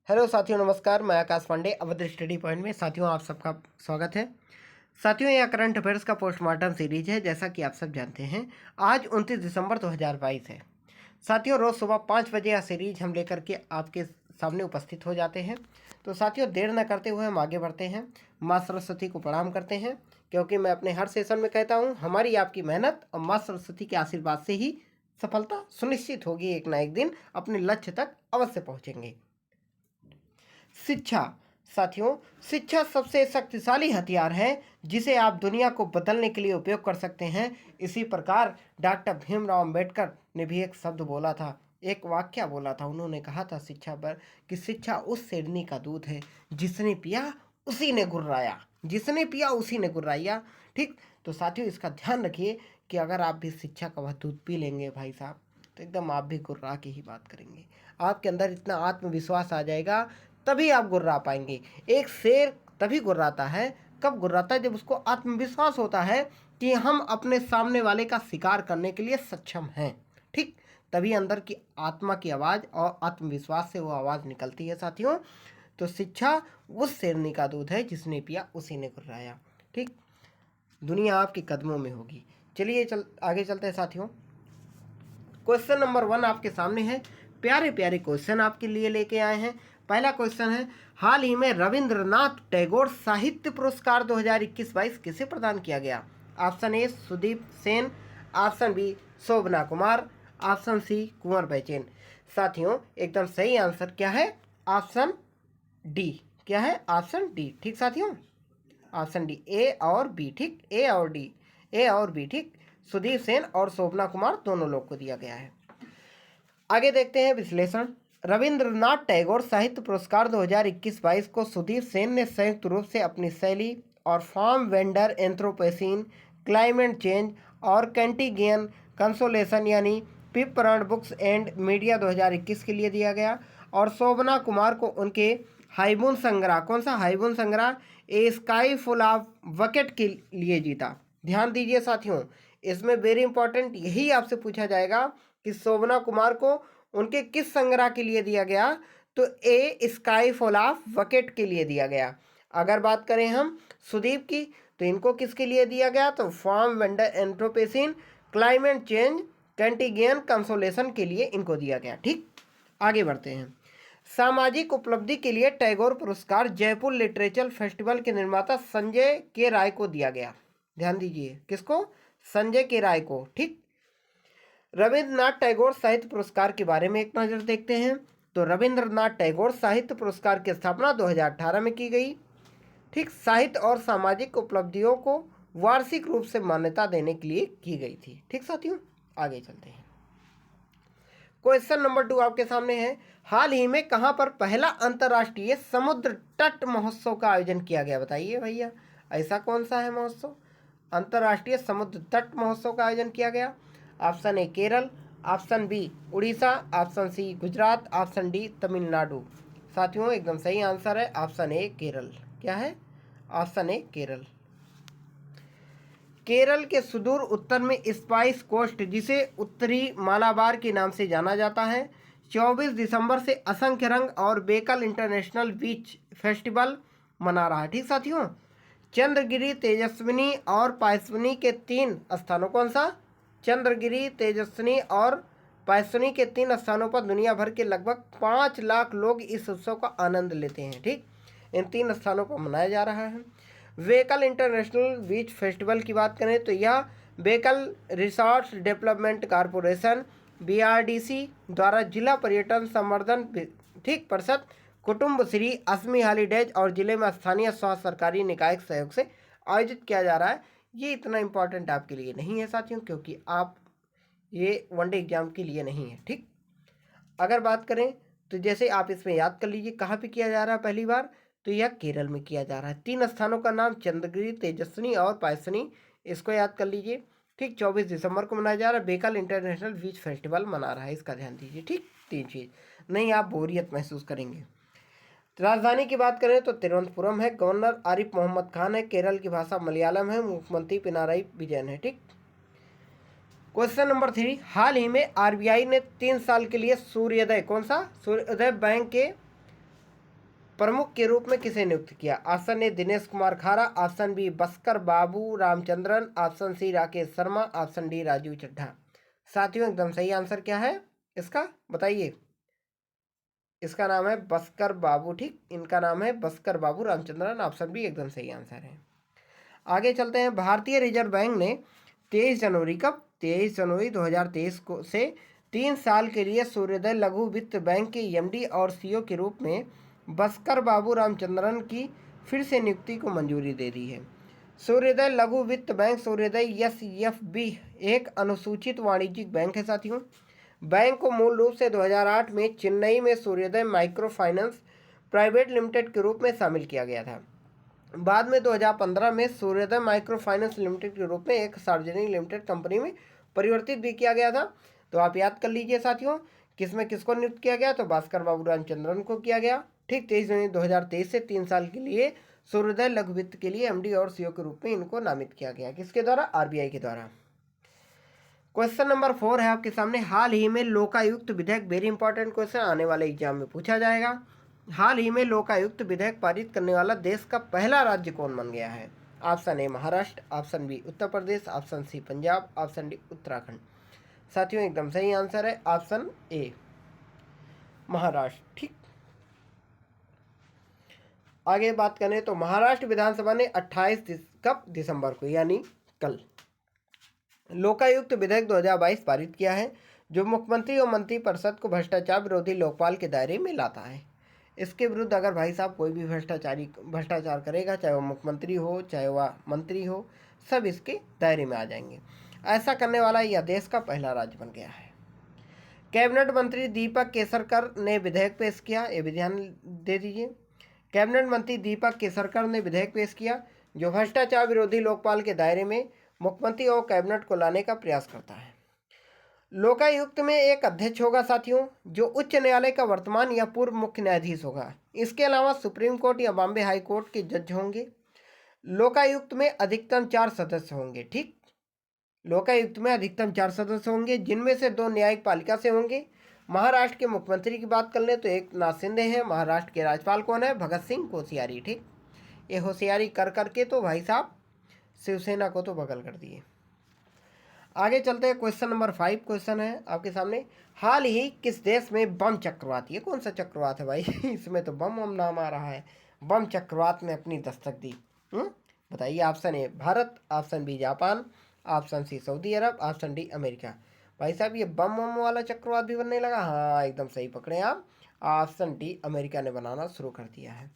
Hello साथियों, नमस्कार। मैं आकाश पांडे अवध स्टडी पॉइंट में। साथियों, आप सबका स्वागत है। साथियों, यह करंट अफेयर्स का पोस्टमार्टम सीरीज है। जैसा कि आप सब जानते हैं, आज 29 दिसंबर 2022 है। साथियों, रोज़ सुबह 5 बजे यह सीरीज हम लेकर के आपके सामने उपस्थित हो जाते हैं। तो साथियों, देर न करते हुए हम आगे बढ़ते हैं। माँ सरस्वती को प्रणाम करते हैं, क्योंकि मैं अपने हर सेशन में कहता हूँ, हमारी आपकी मेहनत और माँ सरस्वती के आशीर्वाद से ही सफलता सुनिश्चित होगी। एक ना एक दिन अपने लक्ष्य तक अवश्य पहुँचेंगे। शिक्षा। साथियों, शिक्षा सबसे शक्तिशाली हथियार है जिसे आप दुनिया को बदलने के लिए उपयोग कर सकते हैं। इसी प्रकार डॉक्टर भीमराव अंबेडकर ने भी एक शब्द बोला था, एक वाक्य बोला था। उन्होंने कहा था शिक्षा पर कि शिक्षा उस शेरनी का दूध है जिसने पिया उसी ने गुर्राया, जिसने पिया उसी ने गुर्राया। ठीक, तो साथियों, इसका ध्यान रखिए कि अगर आप भी शिक्षा का वह दूध पी लेंगे भाई साहब, तो एकदम आप भी गुर्रा की ही बात करेंगे। आपके अंदर इतना आत्मविश्वास आ जाएगा, तभी आप गुर्रा पाएंगे। एक शेर तभी गुर्राता है, कब गुर्राता है? जब उसको आत्मविश्वास होता है कि हम अपने सामने वाले का शिकार करने के लिए सक्षम हैं। ठीक, तभी अंदर की आत्मा की आवाज़ और आत्मविश्वास से वो आवाज़ निकलती है। साथियों, तो शिक्षा उस शेरनी का दूध है जिसने पिया उसी ने गुर्राया। ठीक, दुनिया आपके कदमों में होगी। चलिए आगे चलते हैं साथियों। क्वेश्चन नंबर 1 आपके सामने है। प्यारे प्यारे क्वेश्चन आपके लिए लेके आए हैं। पहला क्वेश्चन है, हाल ही में रविंद्रनाथ टैगोर साहित्य पुरस्कार 2021-22 किसे प्रदान किया गया? Option A Sudeep Sen, option B Shobhana Kumar, option C Kunwar Bechain. साथियों, एकदम सही आंसर क्या है? Option D. क्या है? Option D. ठीक साथियों, ऑप्शन डी, ए और बी। ठीक, ए और डी, ए और बी। ठीक, सुदीप सेन और शोभना कुमार दोनों लोग को दिया गया है। आगे देखते हैं विश्लेषण। रविंद्रनाथ टैगोर साहित्य पुरस्कार 2021-22 को सुदीप सेन ने संयुक्त रूप से अपनी शैली और फार्म वेंडर एंथ्रोपोसीन, क्लाइमेट चेंज और कैंटिगियन कंसोलेशन यानी पिपरण बुक्स एंड मीडिया 2021 के लिए दिया गया। और शोभना कुमार को उनके हाइबुन संग्रह, कौन सा हाइबुन संग्रह, ए स्काई फुल ऑफ बकेट के लिए जीता। ध्यान दीजिए साथियों, इसमें वेरी इंपॉर्टेंट यही आपसे पूछा जाएगा कि शोभना कुमार को उनके किस संग्रह के लिए दिया गया? तो ए स्काई फॉल ऑफ बकेट के लिए दिया गया। अगर बात करें हम सुदीप की, तो इनको किसके लिए दिया गया? तो फार्म वेंडर एंथ्रोपोसीन, क्लाइमेट चेंज, कैंटिगियन कंसोलेशन के लिए इनको दिया गया। ठीक, आगे बढ़ते हैं। सामाजिक उपलब्धि के लिए टैगोर पुरस्कार जयपुर लिटरेचर फेस्टिवल के निर्माता संजय के राय को दिया गया। ध्यान दीजिए, किसको? संजय के राय को। ठीक, रविंद्रनाथ टैगोर साहित्य पुरस्कार के बारे में एक नज़र देखते हैं। तो रविंद्रनाथ टैगोर साहित्य पुरस्कार की स्थापना 2018 में की गई। ठीक, साहित्य और सामाजिक उपलब्धियों को वार्षिक रूप से मान्यता देने के लिए की गई थी। ठीक साथियों, आगे चलते हैं। क्वेश्चन नंबर 2 आपके सामने है, हाल ही में कहां पर पहला अंतर्राष्ट्रीय समुद्र तट महोत्सव का आयोजन किया गया? बताइए भैया, ऐसा कौन सा है महोत्सव? अंतर्राष्ट्रीय समुद्र तट महोत्सव का आयोजन किया गया। Option A Kerala, option B Orissa, option C Gujarat, option D Tamil Nadu. साथियों, एकदम सही आंसर है ऑप्शन ए केरल। क्या है? Option A Kerala. केरल के सुदूर उत्तर में स्पाइस कोस्ट, जिसे उत्तरी मालाबार के नाम से जाना जाता है, 24 दिसंबर से असंख्य रंग और बेकल इंटरनेशनल बीच फेस्टिवल मना रहा है। ठीक साथियों, चंद्रगिरी, तेजस्विनी और पायस्विनी के 3 स्थानों, कौन सा? चंद्रगिरी, तेजस्विनी और पायस्विनी के 3 स्थानों पर दुनिया भर के लगभग 5 लाख लोग इस उत्सव का आनंद लेते हैं। ठीक, इन 3 स्थानों पर मनाया जा रहा है। बेकल इंटरनेशनल बीच फेस्टिवल की बात करें तो यह बेकल रिसोर्ट्स डेवलपमेंट कॉरपोरेशन BRDC द्वारा जिला पर्यटन संवर्धन ठीक परिषद, कुटुंब श्री असमी हॉलीडेज और जिले में स्थानीय स्वास्थ्य सरकारी निकाय के सहयोग से आयोजित किया जा रहा है। ये इतना इम्पोर्टेंट आपके लिए नहीं है साथियों, क्योंकि आप ये वनडे एग्जाम के लिए नहीं है। ठीक, अगर बात करें तो जैसे आप इसमें याद कर लीजिए कहाँ पे किया जा रहा है पहली बार, तो यह केरल में किया जा रहा है। 3 स्थानों का नाम चंद्रगिरी, तेजस्विनी और पायस्विनी, इसको याद कर लीजिए। ठीक, 24 दिसंबर को मनाया जा रहा है। बेकल इंटरनेशनल बीच फेस्टिवल मना रहा है, इसका ध्यान दीजिए। ठीक, 3 चीज़, नहीं आप बोरियत महसूस करेंगे। राजधानी की बात करें तो तिरुवनंतपुरम है। गवर्नर आरिफ मोहम्मद खान है। केरल की भाषा मलयालम है। मुख्यमंत्री पिनाराई विजयन है। ठीक, क्वेश्चन नंबर 3, हाल ही में RBI ने 3 साल के लिए सूर्योदय, कौन सा? सूर्योदय बैंक के प्रमुख के रूप में किसे नियुक्त किया? Option A Dinesh Kumar Khara, option B Bhaskar Babu Ramachandran, option C Rakesh Sharma, option D Rajeev Chadha. साथियों एकदम सही आंसर क्या है इसका बताइए? इसका नाम है बस्कर बाबू। ठीक, इनका नाम है बस्कर बाबू रामचंद्रन। ऑप्शन बी एकदम सही आंसर है। आगे चलते हैं। भारतीय रिजर्व बैंक ने 23 जनवरी कब 23 जनवरी 2023 को से 3 साल के लिए सूर्योदय लघु वित्त बैंक के एमडी और सीईओ के रूप में बस्कर बाबू रामचंद्रन की फिर से नियुक्ति को मंजूरी दे दी है। सूर्योदय लघु वित्त बैंक सूर्योदय एसएफबी एक अनुसूचित वाणिज्यिक बैंक है साथियों। बैंक को मूल रूप से 2008 में चेन्नई में सूर्योदय माइक्रो फाइनेंस प्राइवेट लिमिटेड के रूप में शामिल किया गया था। बाद में 2015 में सूर्योदय माइक्रो फाइनेंस लिमिटेड के रूप में एक सार्वजनिक लिमिटेड कंपनी में परिवर्तित भी किया गया था। तो आप याद कर लीजिए साथियों, किसमें किसको नियुक्त किया गया? तो भास्कर बाबू रामचंद्रन को किया गया। ठीक, 23 जनवरी 2023 से 3 साल के लिए सूर्योदय लघु वित्त के लिए एमडी और सीईओ के रूप में इनको नामित किया गया। किसके द्वारा? आरबीआई के द्वारा। क्वेश्चन नंबर 4 है आपके सामने। हाल ही में लोकायुक्त विधेयक, वेरी इंपॉर्टेंट क्वेश्चन, आने वाले एग्जाम में पूछा जाएगा। हाल ही में लोकायुक्त विधेयक पारित करने वाला देश का पहला राज्य कौन बन गया है? Option A Maharashtra, option B Uttar Pradesh, option C Punjab, option D Uttarakhand. साथियों एकदम सही आंसर है ऑप्शन ए महाराष्ट्र। ठीक, आगे बात करें तो महाराष्ट्र विधानसभा ने 28 कब दिसंबर को यानी कल लोकायुक्त विधेयक 2022 पारित किया है, जो मुख्यमंत्री और मंत्रिपरिषद को भ्रष्टाचार विरोधी लोकपाल के दायरे में लाता है। इसके विरुद्ध अगर भाई साहब कोई भी भ्रष्टाचार करेगा, चाहे वो मुख्यमंत्री हो चाहे वह मंत्री हो, सब इसके दायरे में आ जाएंगे। ऐसा करने वाला यह देश का पहला राज्य बन गया है। कैबिनेट मंत्री दीपक केसरकर ने विधेयक पेश किया, ये भी ध्यान दे दीजिए। कैबिनेट मंत्री दीपक केसरकर ने विधेयक पेश किया जो भ्रष्टाचार विरोधी लोकपाल के दायरे में मुख्यमंत्री और कैबिनेट को लाने का प्रयास करता है। लोकायुक्त में एक अध्यक्ष होगा साथियों, जो उच्च न्यायालय का वर्तमान या पूर्व मुख्य न्यायाधीश होगा। इसके अलावा सुप्रीम कोर्ट या बॉम्बे हाई कोर्ट के जज होंगे। लोकायुक्त में अधिकतम 4 सदस्य होंगे। ठीक, लोकायुक्त में अधिकतम 4 सदस्य होंगे, जिनमें से 2 न्यायिक पालिका से होंगे। महाराष्ट्र के मुख्यमंत्री की बात कर ले तो एक नाथ शिंदे हैं। महाराष्ट्र के राज्यपाल कौन है? भगत सिंह कोश्यारी। ठीक, ये होशियारी कर करके तो भाई साहब शिवसेना को तो बगल कर दिए। आगे चलते हैं। क्वेश्चन नंबर 5 क्वेश्चन है आपके सामने। हाल ही किस देश में बम चक्रवात, ये कौन सा चक्रवात है भाई? इसमें तो बम नाम आ रहा है। बम चक्रवात ने अपनी दस्तक दी, बताइए। Option A Bharat, option B Japan, option C Saudi Arabia, option D America. भाई साहब ये बम वाला चक्रवात भी बनने लगा। हाँ एकदम सही पकड़े आप, ऑप्शन डी अमेरिका ने बनाना शुरू कर दिया है।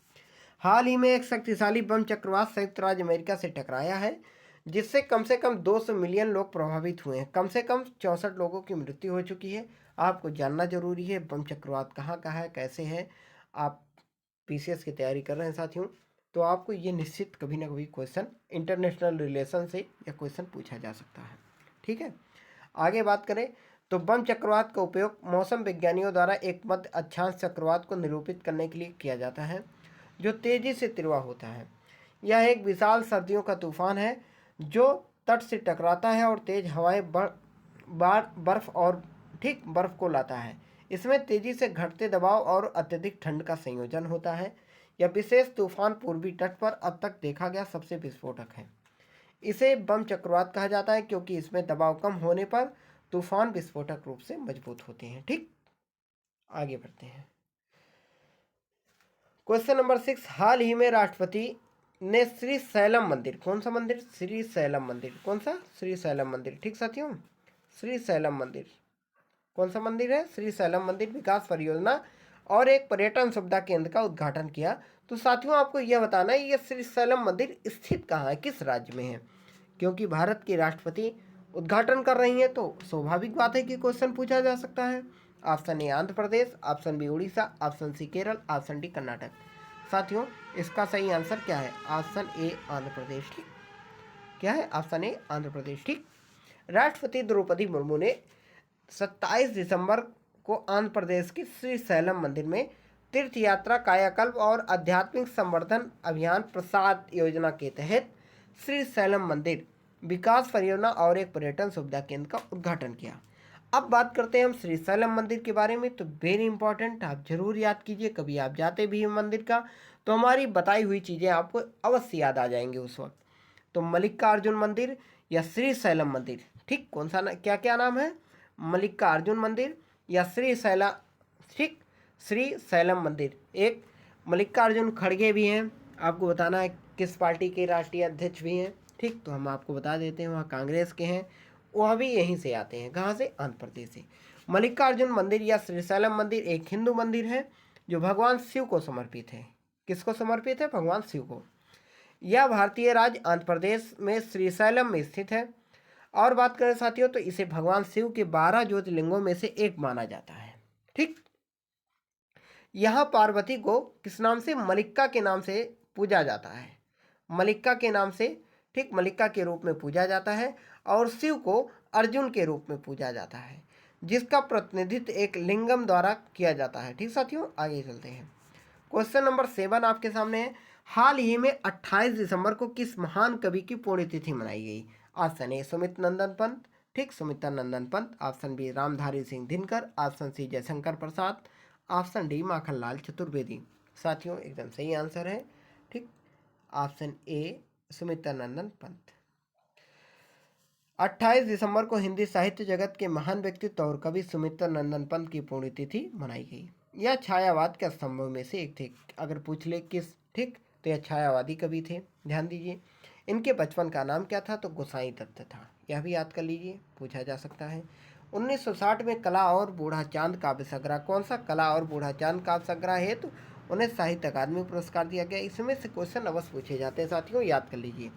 हाल ही में एक शक्तिशाली बम चक्रवात संयुक्त राज्य अमेरिका से टकराया है, जिससे कम से कम 200 मिलियन लोग प्रभावित हुए हैं। कम से कम 64 लोगों की मृत्यु हो चुकी है। आपको जानना जरूरी है बम चक्रवात कहाँ का है, कैसे है। आप पीसीएस की तैयारी कर रहे हैं साथियों, तो आपको ये निश्चित कभी ना कभी क्वेश्चन इंटरनेशनल रिलेशन से या क्वेश्चन पूछा जा सकता है। ठीक है, आगे बात करें तो बम चक्रवात का उपयोग मौसम विज्ञानियों द्वारा एक मध्य अक्षांश चक्रवात को निरूपित करने के लिए किया जाता है, जो तेजी से तिरवा होता है। यह एक विशाल सर्दियों का तूफान है जो तट से टकराता है और तेज हवाएं बर्फ और ठीक बर्फ को लाता है। इसमें तेजी से घटते दबाव और अत्यधिक ठंड का संयोजन होता है। यह विशेष तूफान पूर्वी तट पर अब तक देखा गया सबसे विस्फोटक है। इसे बम चक्रवात कहा जाता है क्योंकि इसमें दबाव कम होने पर तूफान विस्फोटक रूप से मजबूत होते हैं। ठीक, आगे बढ़ते हैं। Question number 6। हाल ही में राष्ट्रपति ने श्री शैलम मंदिर, कौन सा मंदिर? श्री शैलम मंदिर। कौन सा? श्री शैलम मंदिर। ठीक साथियों, श्री शैलम मंदिर कौन सा मंदिर है? श्री शैलम मंदिर विकास परियोजना और एक पर्यटन सुविधा केंद्र का उद्घाटन किया। तो साथियों आपको यह बताना है ये श्री शैलम मंदिर स्थित कहाँ है, किस राज्य में है, क्योंकि भारत की राष्ट्रपति उद्घाटन कर रही हैं तो स्वाभाविक बात है कि क्वेश्चन पूछा जा सकता है। Option A Andhra Pradesh, option B Orissa, option C Kerala, option D Karnataka. साथियों इसका सही आंसर क्या है? Option A Andhra Pradesh. ठीक, क्या है? Option A Andhra Pradesh. ठीक, राष्ट्रपति द्रौपदी मुर्मू ने 27 दिसंबर को आंध्र प्रदेश के श्री शैलम मंदिर में तीर्थ यात्रा, कायाकल्प और आध्यात्मिक संवर्धन अभियान प्रसाद योजना के तहत श्री शैलम मंदिर विकास परियोजना और एक पर्यटन सुविधा केंद्र का उद्घाटन किया। अब बात करते हैं हम श्रीशैलम मंदिर के बारे में। तो वेरी इंपॉर्टेंट, आप जरूर याद कीजिए, कभी आप जाते भी हैं मंदिर का तो हमारी बताई हुई चीज़ें आपको अवश्य याद आ जाएंगी उस वक्त। तो मल्लिकार्जुन मंदिर या श्रीशैलम मंदिर, ठीक, कौन सा क्या क्या नाम है? मल्लिकार्जुन मंदिर या श्रीशैला, ठीक, श्रीशैलम मंदिर। एक मल्लिकार्जुन खड़गे भी हैं, आपको बताना है किस पार्टी के राष्ट्रीय अध्यक्ष भी हैं, ठीक, तो हम आपको बता देते हैं वहाँ कांग्रेस के हैं, वह भी यहीं से आते हैं, कहाँ से? आंध्र प्रदेश से। मल्लिकार्जुन मंदिर या श्रीशैलम मंदिर एक हिंदू मंदिर है जो भगवान शिव को समर्पित है। किसको समर्पित है? भगवान शिव को। यह भारतीय राज्य आंध्र प्रदेश में श्रीशैलम में स्थित है। और बात करें साथियों तो इसे भगवान शिव के 12 ज्योतिर्लिंगों में से एक माना जाता है, ठीक। यहाँ पार्वती को किस नाम से? मल्लिका के नाम से पूजा जाता है, मल्लिका के नाम से, ठीक, मल्लिका के रूप में पूजा जाता है। और शिव को अर्जुन के रूप में पूजा जाता है, जिसका प्रतिनिधित्व एक लिंगम द्वारा किया जाता है, ठीक साथियों। आगे चलते हैं। क्वेश्चन नंबर 7 आपके सामने है। हाल ही में 28 दिसंबर को किस महान कवि की पुण्यतिथि मनाई गई? ऑप्शन ए सुमित नंदन पंत, ठीक, Sumitra Nandan Pant. Option B Ramdhari Singh Dinkar. Option C Jaishankar Prasad. Option D Makhanlal Chaturvedi. साथियों एकदम सही आंसर है, ठीक, ऑप्शन ए सुमित्रा नंदन पंत। 28 दिसंबर को हिंदी साहित्य जगत के महान व्यक्तित्व और कवि सुमित्रा नंदन पंत की पुण्यतिथि मनाई गई। यह छायावाद के स्तंभों में से एक थे। अगर पूछ ले किस, ठीक, तो यह छायावादी कवि थे, ध्यान दीजिए। इनके बचपन का नाम क्या था? तो गोसाई दत्त था, यह भी याद कर लीजिए, पूछा जा सकता है। 1960 में कला और बूढ़ा चांद काव्य संग्रह, कौन सा? कला और बूढ़ा चांद काव्य संग्रह है तो उन्हें साहित्य अकादमी पुरस्कार दिया गया। इसमें से क्वेश्चन अवश्य पूछे जाते हैं साथियों, याद कर लीजिए।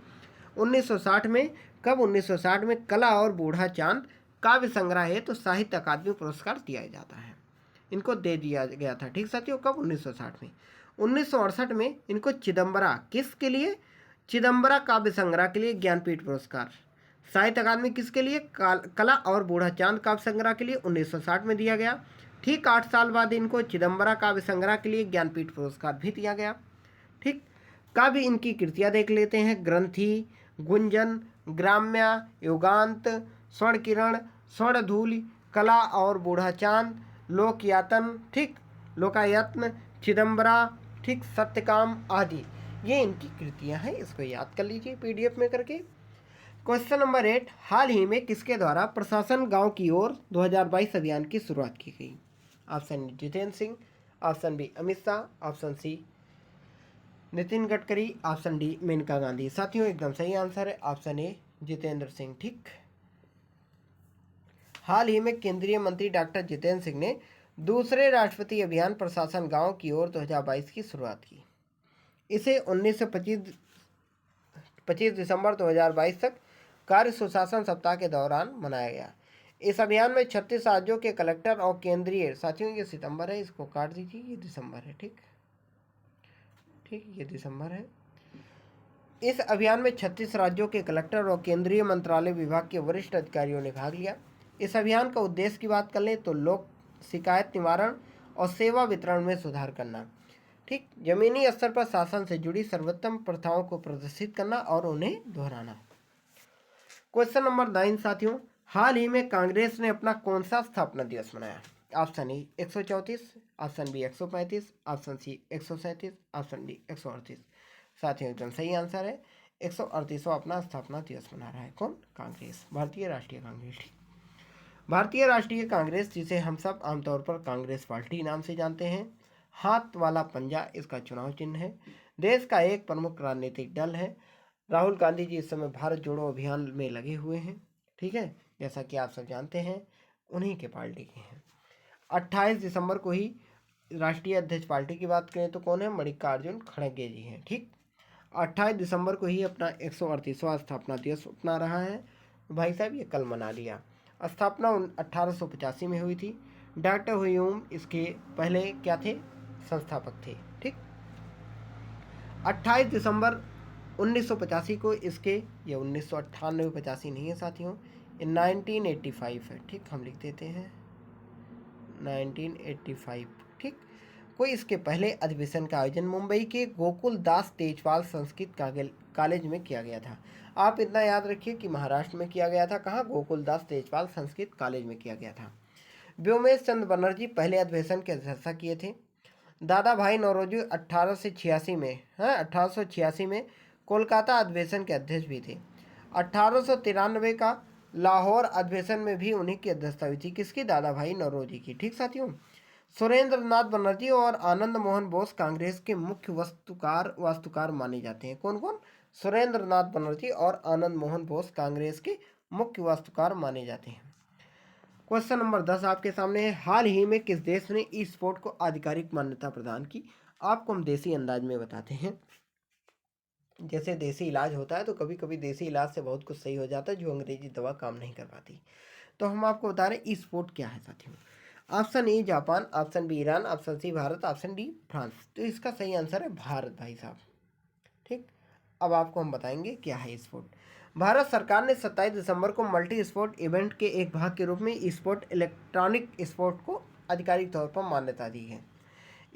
1960 में, कब? 1960 में कला और बूढ़ा चांद काव्य संग्रह है तो साहित्य अकादमी पुरस्कार दिया जाता है, इनको दे दिया गया था, ठीक साथियों। कब? 1960 में। 1968 में इनको चिदम्बरा, किसके लिए? चिदम्बरा काव्य संग्रह के लिए ज्ञानपीठ पुरस्कार। साहित्य अकादमी किसके लिए? कला और बूढ़ा चांद काव्य संग्रह के लिए 1960 में दिया गया। ठीक 8 साल बाद इनको चिदम्बरा काव्य संग्रह के लिए ज्ञानपीठ पुरस्कार भी दिया गया, ठीक। काव्य इनकी कृतियाँ देख लेते हैं। ग्रंथि, गुंजन, ग्राम्या, युगांत, स्वर्ण किरण, स्वर्णधूलि, कला और बूढ़ा चांद, लोकयातन, ठीक, लोकायत्न, चिदम्बरा, ठीक, सत्यकाम आदि, ये इनकी कृतियां हैं, इसको याद कर लीजिए पीडीएफ में करके। क्वेश्चन नंबर 8, हाल ही में किसके द्वारा प्रशासन गांव की ओर 2022 अभियान की शुरुआत की गई? Option Jitendra Singh, option B Amit Shah, option C Nitin Gadkari, option D Maneka Gandhi. साथियों एकदम सही आंसर है ऑप्शन ए जितेंद्र सिंह, ठीक। हाल ही में केंद्रीय मंत्री डॉक्टर जितेंद्र सिंह ने दूसरे राष्ट्रपति अभियान प्रशासन गांव की ओर 2022 की शुरुआत की। इसे 25 दिसंबर 2022 तक कार्य सुशासन सप्ताह के दौरान मनाया गया। इस अभियान में 36 राज्यों के कलेक्टर और केंद्रीय, साथियों ये सितंबर है, इसको काट दीजिए, ये दिसंबर है, ठीक, ये दिसंबर है। इस अभियान में 36 राज्यों के कलेक्टर और केंद्रीय मंत्रालय विभाग के वरिष्ठ अधिकारियों ने भाग लिया। इस अभियान का उद्देश्य की बात कर लें तो लोक शिकायत निवारण और सेवा वितरण में सुधार करना, ठीक, जमीनी स्तर पर शासन से जुड़ी सर्वोत्तम प्रथाओं को प्रदर्शित करना और उन्हें दोहराना। क्वेश्चन नंबर 9 साथियों, हाल ही में कांग्रेस ने अपना कौन सा स्थापना दिवस मनाया? Option A 134, option B 135, option C 137, option D 138। साथियों एकदम सही आंसर है 138वां अपना स्थापना दिवस मना रहा है। कौन? कांग्रेस, भारतीय राष्ट्रीय कांग्रेस। भारतीय राष्ट्रीय कांग्रेस, जिसे हम सब आमतौर पर कांग्रेस पार्टी नाम से जानते हैं, हाथ वाला पंजा इसका चुनाव चिन्ह है। देश का एक प्रमुख राजनीतिक दल है। राहुल गांधी जी इस समय भारत जोड़ो अभियान में लगे हुए हैं, ठीक है, जैसा कि आप सब जानते हैं, उन्हीं के पार्टी के हैं। 28 दिसंबर को ही राष्ट्रीय अध्यक्ष पार्टी की बात करें तो कौन है? मल्लिकार्जुन खड़गे जी हैं, ठीक। 28 दिसंबर को ही अपना 138वां स्थापना दिवस अपना रहा है। भाई साहब ये कल मना लिया। स्थापना 1885 में हुई थी। डॉक्टर ह्यूम इसके पहले क्या थे? संस्थापक थे, ठीक। 28 दिसंबर 1985 को इसके, ये 1998-85 नहीं है साथियों, ये 1985 है, ठीक, हम लिख देते हैं 1985, ठीक। कोई इसके पहले अधिवेशन का आयोजन मुंबई के गोकुल दास तेजपाल संस्कृत कॉलेज में किया गया था? आप इतना याद रखिए कि महाराष्ट्र में किया गया था। कहाँ? गोकुलदास तेजपाल संस्कृत कॉलेज में किया गया था। व्योमेश चंद्र बनर्जी पहले अधिवेशन की अध्यक्षता किए थे। दादा भाई नौरोजी 1886 में 1886 में कोलकाता अधिवेशन के अध्यक्ष भी थे। 1893 का लाहौर अधिवेशन में भी उन्हीं की अध्यक्षता हुई थी। किसकी? दादा भाई नौरोजी की। ठीक साथियों, सुरेंद्र नाथ बनर्जी और आनंद मोहन बोस कांग्रेस के मुख्य वास्तुकार माने जाते हैं। कौन कौन? सुरेंद्र नाथ बनर्जी और आनंद मोहन बोस कांग्रेस के मुख्य वास्तुकार माने जाते हैं। क्वेश्चन नंबर 10 आपके सामने है। हाल ही में किस देश ने ई स्पोर्ट को आधिकारिक मान्यता प्रदान की? आपको हम देसी अंदाज में बताते हैं। जैसे देसी इलाज होता है तो कभी कभी देसी इलाज से बहुत कुछ सही हो जाता है जो अंग्रेजी दवा काम नहीं कर पाती। तो हम आपको बता रहे हैं ई स्पोर्ट क्या है साथियों। Option A Japan, option B Iran, option C Bharat, option D France. तो इसका सही आंसर है भारत भाई साहब। ठीक, अब आपको हम बताएंगे क्या है ई स्पोर्ट। भारत सरकार ने 27 दिसंबर को मल्टी स्पोर्ट इवेंट के एक भाग के रूप में ई स्पोर्ट इलेक्ट्रॉनिक स्पोर्ट को आधिकारिक तौर पर मान्यता दी है।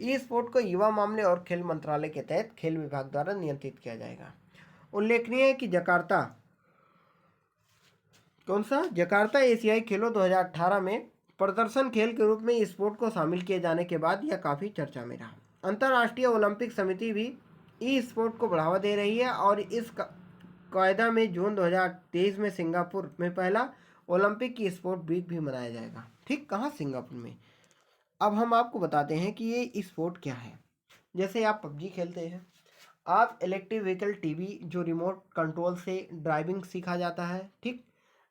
ई स्पोर्ट को युवा मामले और खेल मंत्रालय के तहत खेल विभाग द्वारा नियंत्रित किया जाएगा। उल्लेखनीय है कि जकार्ता, कौन सा? जकार्ता एशियाई खेलों 2018 में प्रदर्शन खेल के रूप में ई स्पोर्ट को शामिल किए जाने के बाद यह काफ़ी चर्चा में रहा। अंतर्राष्ट्रीय ओलंपिक समिति भी ई स्पोर्ट को बढ़ावा दे रही है और इस कायदा में जून 2023 में सिंगापुर में पहला ओलंपिक की स्पोर्ट वीक भी मनाया जाएगा। ठीक, कहाँ? सिंगापुर में। अब हम आपको बताते हैं कि ये स्पोर्ट क्या है। जैसे आप पबजी खेलते हैं, आप इलेक्ट्रिक व्हीकल टीवी जो रिमोट कंट्रोल से ड्राइविंग सीखा जाता है। ठीक,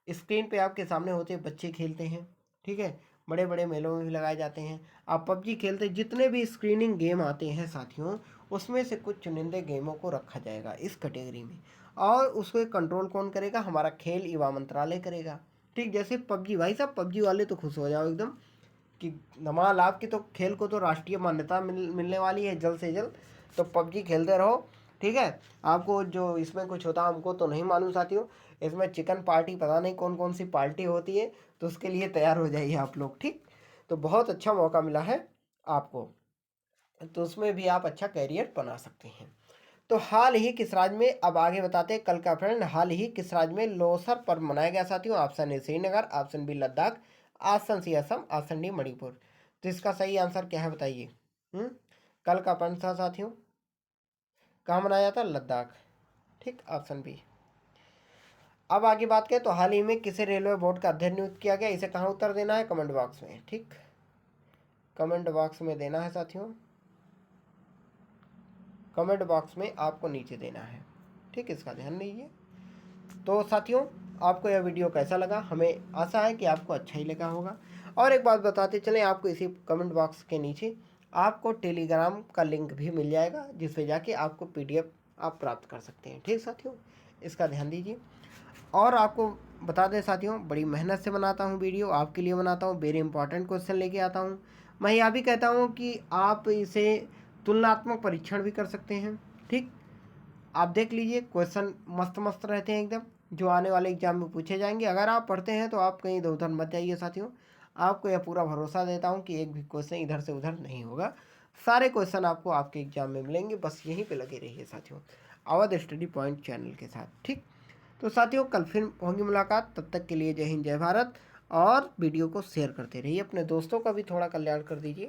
स्क्रीन पे आपके सामने होते बच्चे खेलते हैं। ठीक है, बड़े बड़े मेलों में भी लगाए जाते हैं। आप पबजी खेलते, जितने भी स्क्रीनिंग गेम आते हैं साथियों, उसमें से कुछ चुनिंदे गेमों को रखा जाएगा इस कैटेगरी में, और उसको कंट्रोल कौन करेगा? हमारा खेल युवा मंत्रालय करेगा। ठीक, जैसे पबजी, भाई साहब पबजी वाले तो खुश हो जाओ एकदम कि नमाल आपकी तो खेल को तो राष्ट्रीय मान्यता मिलने वाली है जल्द से जल्द। तो पबजी खेलते रहो। ठीक है, आपको जो इसमें कुछ होता हमको तो नहीं मालूम साथियों। इसमें चिकन पार्टी पता नहीं कौन कौन सी पार्टी होती है, तो उसके लिए तैयार हो जाइए आप लोग। ठीक, तो बहुत अच्छा मौका मिला है आपको, तो उसमें भी आप अच्छा कैरियर बना सकते हैं। तो हाल ही किस राज्य में, अब आगे बताते हैं कल का फ्रेंड, हाल ही किस राज्य में लोसर पर्व मनाया गया साथियों? Option A Srinagar, option B Ladakh, option C Assam, option D Manipur. तो इसका सही आंसर क्या है बताइए? कल का फ्रेंड था साथियों, कहाँ मनाया जाता? लद्दाख। ठीक, ऑप्शन बी। अब आगे बात करें तो हाल ही में किसे रेलवे बोर्ड का अध्यक्ष नियुक्त किया गया? इसे कहाँ उत्तर देना है? कमेंट बॉक्स में। ठीक, कमेंट बॉक्स में देना है साथियों, कमेंट बॉक्स में आपको नीचे देना है। ठीक, इसका ध्यान दीजिए। तो साथियों, आपको यह वीडियो कैसा लगा? हमें आशा है कि आपको अच्छा ही लगा होगा। और एक बात बताते चलें, आपको इसी कमेंट बॉक्स के नीचे आपको टेलीग्राम का लिंक भी मिल जाएगा, जिस पे जाके आपको PDF आप प्राप्त कर सकते हैं। ठीक साथियों, इसका ध्यान दीजिए। और आपको बता दें साथियों, बड़ी मेहनत से बनाता हूँ वीडियो, आपके लिए बनाता हूँ, वेरी इंपॉर्टेंट क्वेश्चन लेके आता हूँ। मैं यह भी कहता हूँ कि आप इसे तुलनात्मक परीक्षण भी कर सकते हैं। ठीक, आप देख लीजिए, क्वेश्चन मस्त मस्त रहते हैं एकदम, जो आने वाले एग्जाम में पूछे जाएंगे। अगर आप पढ़ते हैं तो आप कहीं इधर उधर मत जाइए साथियों। आपको यह पूरा भरोसा देता हूँ कि एक भी क्वेश्चन इधर से उधर नहीं होगा। सारे क्वेश्चन आपको आपके एग्जाम में मिलेंगे, बस यहीं पे लगे रहिए साथियों, अवध स्टडी पॉइंट चैनल के साथ। ठीक, तो साथियों कल फिर होंगी मुलाकात, तब तक के लिए जय हिंद जय भारत। और वीडियो को शेयर करते रहिए, अपने दोस्तों का भी थोड़ा कल्याण कर दीजिए।